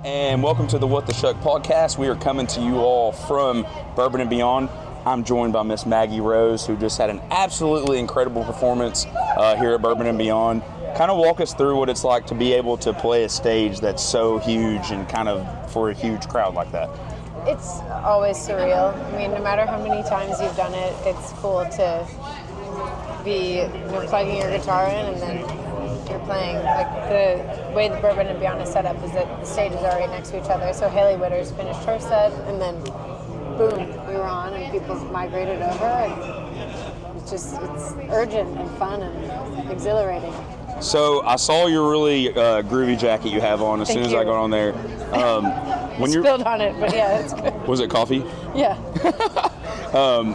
and welcome to the What the Shuck podcast. We are coming to you all from Bourbon and Beyond. I'm joined by Miss Maggie Rose, who just had an absolutely incredible performance here at Bourbon and Beyond. Kind of walk us through what it's like to be able to play a stage that's so huge and kind of for a huge crowd like that. It's always surreal. I mean, no matter how many times you've done it, it's cool to be plugging your guitar in and then you're playing. Like the way the Bourbon and Beyond is set up is that the stages are right next to each other. So Haley Witter's finished her set and then boom, we were on and people migrated over and it's urgent and fun and exhilarating. So I saw your really groovy jacket you have on as soon as I got on there. When you spilled on it, but yeah, it's good. Was it coffee? Yeah.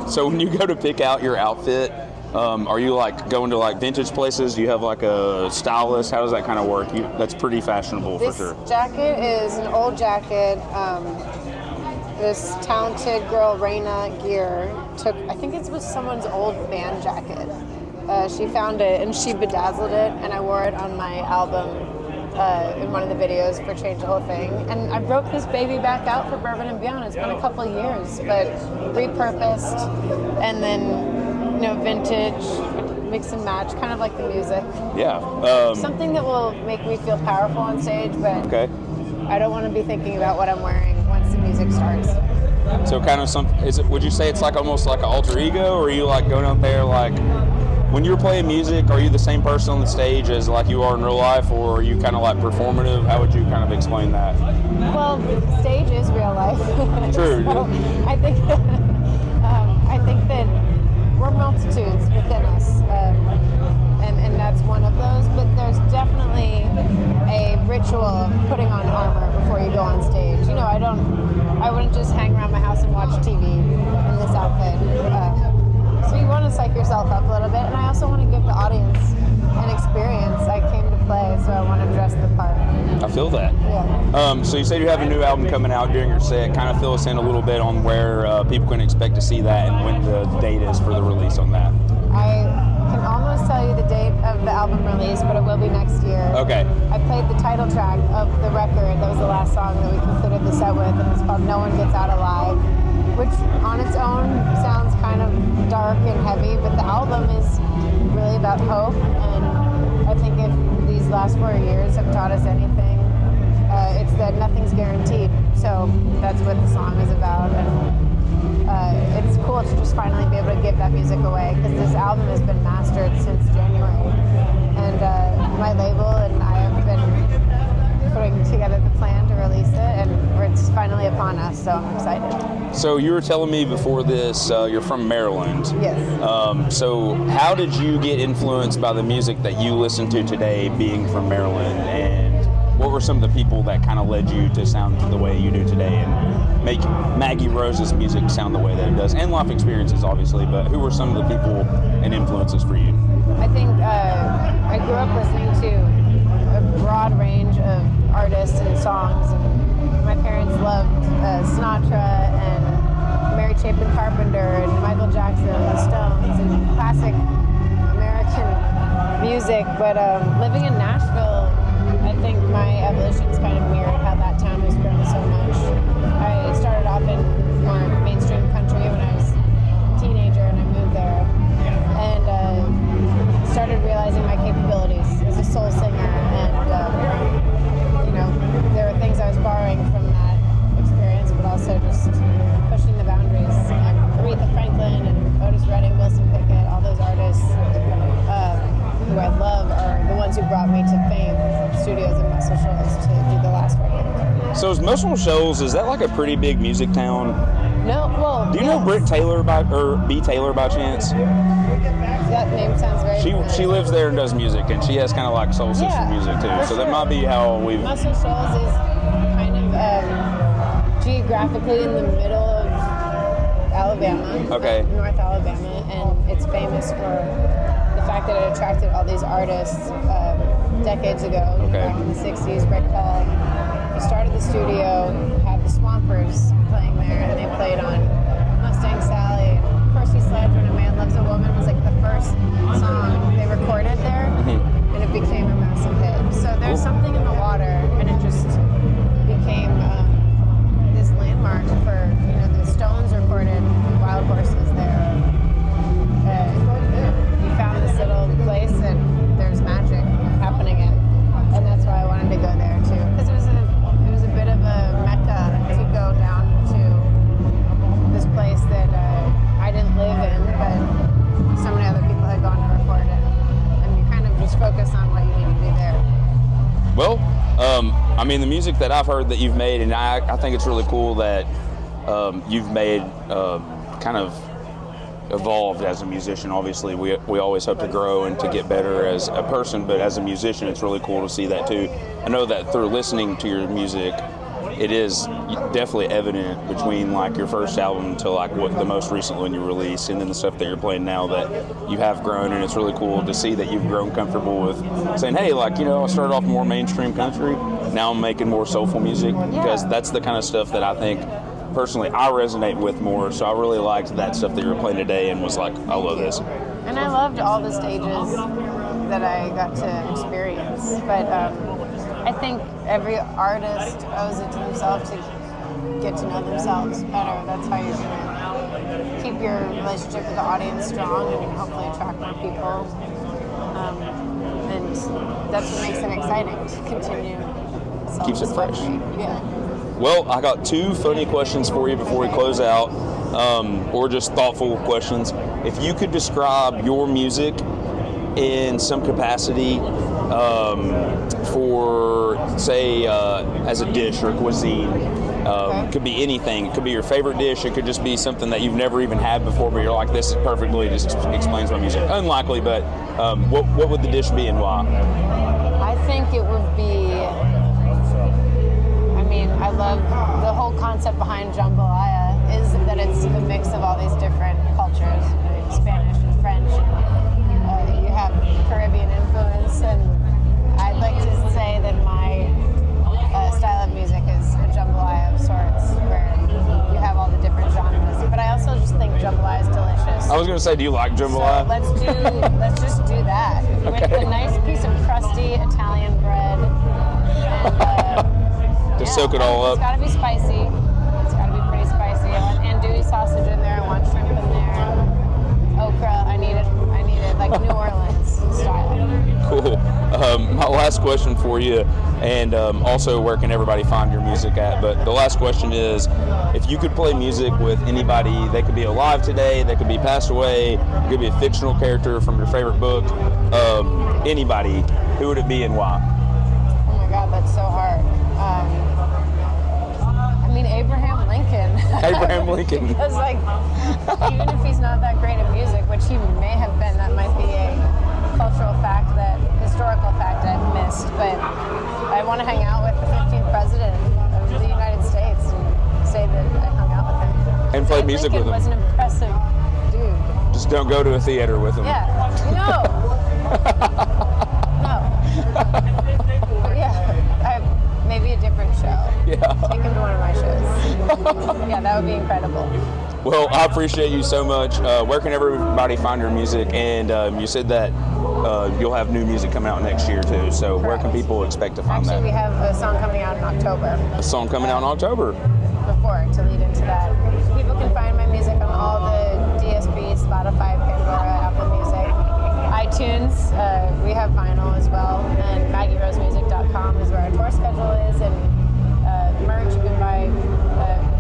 So when you go to pick out your outfit, are you like going to like vintage places? Do you have like a stylist? How does that kind of work? That's pretty fashionable for sure. This jacket is an old jacket. This talented girl, Raina Gear, I think it was someone's old band jacket. She found it and she bedazzled it, and I wore it on my album in one of the videos for Change the Whole Thing. And I broke this baby back out for Bourbon and Beyond. It's been a couple of years, but repurposed and then, vintage, mix and match, kind of like the music. Yeah. Something that will make me feel powerful on stage, but okay. I don't want to be thinking about what I'm wearing once the music starts. So kind of would you say it's like almost like an alter ego, or are you like going out there like, when you're playing music, are you the same person on the stage as like you are in real life, or are you kind of like performative? How would you kind of explain that? Well, stage is real life. True. So I think that we're multitudes within us, and that's one of those. But there's definitely a ritual of putting on armor before you go on stage. I wouldn't just hang around my house and watch TV in this outfit. So you want to psych yourself up a little bit, and I also want to give the audience an experience. I came to play, so I want to dress the part. I feel that. Yeah. So you said you have a new album coming out during your set. Kind of fill us in a little bit on where people can expect to see that and when the date is for the release on that. I can almost tell you the date of the album release, but it will be next year. Okay. I played the title track of the record. That was the last song that we concluded the set with, and it's called No One Gets Out Alive, which on its own sounds kind of dark and heavy, but the album is really about hope, and I think if these last 4 years have taught us anything, it's that nothing's guaranteed. So that's what the song is about, and it's cool to just finally be able to give that music away, because this album has been mastered since January, and my label and I have been putting together the plan to release it, and it's finally upon us, so I'm excited. So you were telling me before this, you're from Maryland. Yes. So how did you get influenced by the music that you listen to today, being from Maryland, and what were some of the people that kind of led you to sound the way you do today and make Maggie Rose's music sound the way that it does, and life experiences obviously, but who were some of the people and influences for you? I think I grew up listening to a broad range of artists and songs, and my parents loved Sinatra and Mary Chapin Carpenter and Michael Jackson and the Stones and classic American music, but living in Nashville, I think my evolution's kind of mirrored how that town has grown so much. I started off in more mainstream country when I was a teenager, and I moved there and started realizing my capabilities as a soul singer, and there were things I was borrowing from that experience, but also just pushing the boundaries. Aretha Franklin and Otis Redding, Wilson Pickett, all those artists who I love are the ones who brought me to fame, studios and Muscle Shoals, to do the last record. So is Muscle Shoals, is that like a pretty big music town? No, well, do you know Britt Taylor B. Taylor by chance? That name sounds very familiar. She lives there and does music, and she has kind of like soul sister music too. So that might be how we've. Muscle Shoals is kind of geographically in the middle of Alabama, North Alabama, and it's famous for the fact that it attracted all these artists decades ago, back in the 60s. Rick Hall, who started the studio, had the Swampers playing there, and they played on Mustang Sally. Percy Sledge, When a Man Loves a Woman, was like the first song they recorded there, and it became a massive hit. So there's something in the water, and it just became mean, the music that I've heard that you've made, and I think it's really cool that you've made kind of evolved as a musician. Obviously, we always hope to grow and to get better as a person, but as a musician, it's really cool to see that too. I know that through listening to your music, it is definitely evident between like your first album to like what the most recent one you released and then the stuff that you're playing now that you have grown, and it's really cool to see that you've grown comfortable with saying, hey, like, you know, I started off more mainstream country, now I'm making more soulful music, because that's the kind of stuff that I think personally I resonate with more. So I really liked that stuff that you were playing today and was like, I love this. And I loved all the stages that I got to experience, but I think every artist owes it to themselves to get to know themselves better. That's how you're going to keep your relationship with the audience strong and hopefully attract more people. And that's what makes it exciting to continue. Keeps it fresh. Yeah. Well, I got 2 funny questions for you before we close out, or just thoughtful questions. If you could describe your music in some capacity for, say, as a dish or cuisine, could be anything. It could be your favorite dish. It could just be something that you've never even had before, but you're like, this is perfectly just explains my music. Unlikely, but what would the dish be and why? I think it would be, I love the whole concept behind jambalaya is that it's a mix of all these different cultures, Spanish and French. You have Caribbean influence, and I'd like to say that my style of music is a jambalaya of sorts, where you have all the different genres. But I also just think jambalaya is delicious. I was going to say, do you like jambalaya? So let's just do that with a nice piece of crusty Italian bread. And, soak it all up. It's got to be spicy. It's got to be pretty spicy. I want andouille sausage in there. I want shrimp in there. Okra. I need it like New Orleans style. Cool. My last question for you, and also where can everybody find your music at? But the last question is, if you could play music with anybody, they could be alive today, they could be passed away, it could be a fictional character from your favorite book, anybody, who would it be and why? Oh my God, that's so hard. Abraham Lincoln. Abraham Lincoln. Because, like, even if he's not that great at music, which he may have been, that might be a historical fact I've missed. But I want to hang out with the 15th president of the United States and say that I hung out with him. And play music with him. Lincoln was an impressive dude. Just don't go to a theater with him. Yeah. No. But yeah, maybe a different show. Yeah. Take him to one of my shows. Yeah, that would be incredible. Well, I appreciate you so much. Where can everybody find your music? And you said that you'll have new music coming out next year too. So Correct. Where can people expect to find that? Actually, we have a song coming out in October. A song coming out in October. Before, to lead into that. People can find my music on all the DSPs, Spotify, Pandora, Apple Music, iTunes. We have vinyl as well. And MaggieRoseMusic.com is where our tour schedule is. And merch, you can buy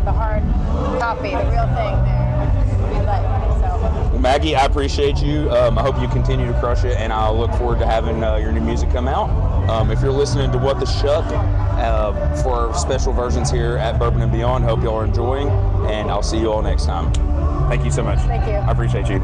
the hard copy, the real thing there, if you'd like. So. Well, Maggie, I appreciate you. I hope you continue to crush it, and I'll look forward to having your new music come out. If you're listening to What the Shuck, for our special versions here at Bourbon and Beyond, hope y'all are enjoying, and I'll see you all next time. Thank you so much. Thank you. I appreciate you.